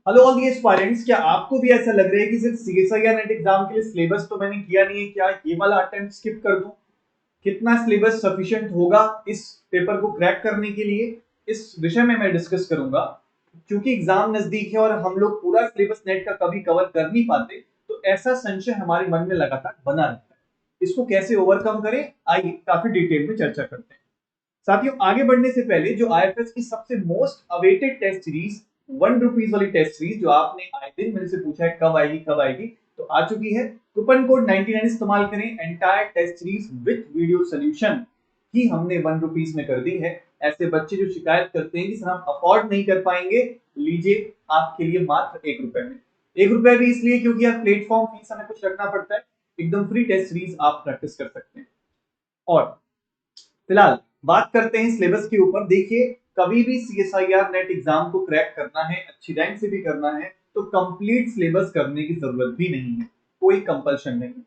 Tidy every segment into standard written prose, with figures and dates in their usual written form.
Hello all the aspirants, क्या आपको भी ऐसा लग रहा है कि सिर्फ सीएसआई या नेट एग्जाम के लिए सिलेबस तो मैंने किया नहीं है, क्या ये वाला अटेम्प्ट स्किप कर दूं? कितना सिलेबस सफिशिएंट होगा इस पेपर को क्रैक करने के लिए, इस विषय में मैं डिस्कस करूंगा। क्योंकि एग्जाम नजदीक है और हम लोग पूरा सिलेबस नेट का कभी कवर कर नहीं पाते, तो ऐसा संशय हमारे मन में लगातार बना रहता है। इसको कैसे ओवरकम करें, आइए काफी डिटेल में चर्चा करते हैं। साथियों, आगे बढ़ने से पहले जो आईएफएस की सबसे मोस्ट अवेटेड टेस्ट सीरीज ₹1 वाली टेस्ट सीरीज, जो आपने आए दिन मेरे से पूछा है कब आएगी, तो आ चुकी है। कूपन कोड 99 इस्तेमाल करें, entire test series with video solution ही हमने ₹1 में कर दी है। ऐसे बच्चे जो शिकायत करते हैं कि सर हम अफोर्ड नहीं कर पाएंगे, लीजिए आपके लिए मात्र ₹1 में। ₹1 भी इसलिए क्योंकि यार प्लेटफॉर्म फीस हमें कुछ रखना पड़ता है, एकदम फ्री टेस्ट सीरीज आप प्रैक्टिस कर सकते हैं। और फिलहाल बात करते हैं सिलेबस के ऊपर। देखिए, कभी भी सीएसआईआर नेट एग्जाम को क्रैक करना है, अच्छी रैंक से भी करना है, तो कंप्लीट सिलेबस करने की जरूरत भी नहीं है, कोई कंपल्शन नहीं है।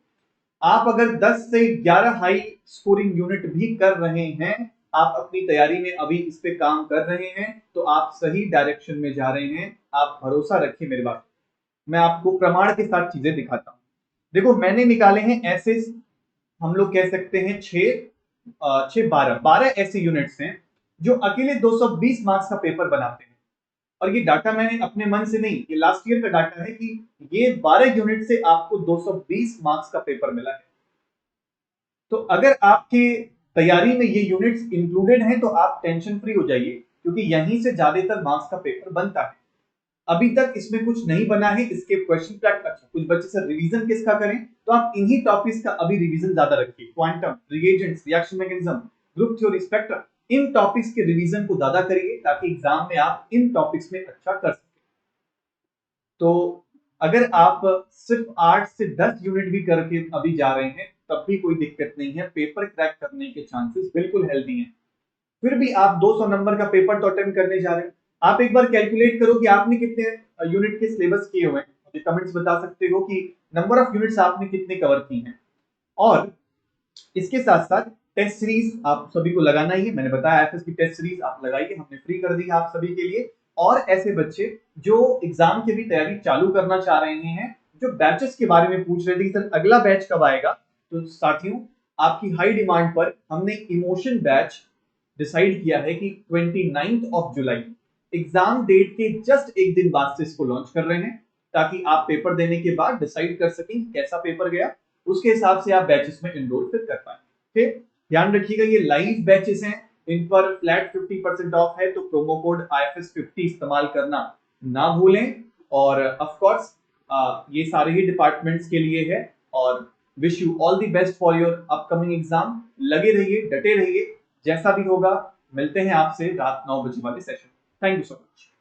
आप अगर 10 से 11 हाई स्कोरिंग यूनिट भी कर रहे हैं, आप अपनी तैयारी में अभी इस पे काम कर रहे हैं, तो आप सही डायरेक्शन में जा रहे हैं। आप भरोसा रखिए मेरे बात। मैं आपको प्रमाण के साथ चीजें दिखाता हूं। देखो, मैंने निकाले हैं ऐसे, हम लोग कह सकते हैं 12 ऐसे यूनिट्स हैं जो अकेले 220 मार्क्स का पेपर बनाते हैं। और ये डाटा मैंने अपने मन से नहीं, ये लास्ट ईयर का डाटा है कि ये 12 यूनिट से आपको 220 मार्क्स का पेपर मिला है। तो अगर आपके तैयारी में ये यूनिट्स इंक्लूडेड हैं, तो आप टेंशन फ्री हो जाइए, क्योंकि यहीं से ज्यादातर मार्क्स का पेपर बनता है। अभी तक इसमें कुछ नहीं बना है, इसके क्वेश्चन ट्रैक। अच्छा, कुछ बच्चे सर रिवीजन किसका करें, तो आप इन्हीं टॉपिक्स का अभी रिवीजन ज्यादा रखिए। Quantum, reagents, reaction mechanism, group theory, spectrum, इन टॉपिक्स के रिवीजन को ज्यादा करिए, ताकि एग्जाम में आप इन टॉपिक्स में अच्छा कर सकें। तो अगर आप सिर्फ 8 से 10 यूनिट भी करके अभी जा रहे हैं, तब भी कोई दिक्कत नहीं है, पेपर क्रैक करने के चांसेस बिल्कुल हेल्दी हैं। फिर भी आप 200 नंबर का पेपर तो अटेम्प्ट करने जा रहे हैं। आप एक बार कैलकुलेट करो कि आपने कितने यूनिट के सिलेबस किए हुए हैं। मुझे कमेंट्स बता सकते हो कि नंबर ऑफ यूनिट्स आपने कितने कवर की हैं। और इसके साथ साथ टेस्ट सीरीज आप सभी को लगाना ही है। मैंने बताया आईएफएस की टेस्ट सीरीज आप लगाइए, हमने फ्री कर दी है आप सभी के लिए। और ऐसे बच्चे जो एग्जाम की भी तैयारी चालू करना चाह रहे हैं, जो बैचेस के बारे में पूछ रहे थे कि सर अगला बैच कब आएगा, तो साथियों, आपकी हाई डिमांड पर हमने इमोशन बैच डिसाइड किया है कि 29 ऑफ जुलाई, एग्जाम डेट के जस्ट एक दिन बाद से इसको लॉन्च कर रहे हैं, ताकि आप पेपर देने के बाद डिसाइड कर सकें कैसा पेपर गया, उसके हिसाब से आप बैचेस में इनरोल फिर कर पाए। फिर ध्यान रखिएगा, ये लाइव बैचेस हैं, इन पर फ्लैट 50% ऑफ है, तो प्रोमो कोड IFS50 इस्तेमाल करना ना भूलें। और ऑफ कोर्स ये सारे ही डिपार्टमेंट्स के लिए है। और wish you all the best for your upcoming exam. लगे रहिए, डटे रहिए, जैसा भी होगा मिलते हैं आपसे रात 9 बजे वाले session. Thank you so much.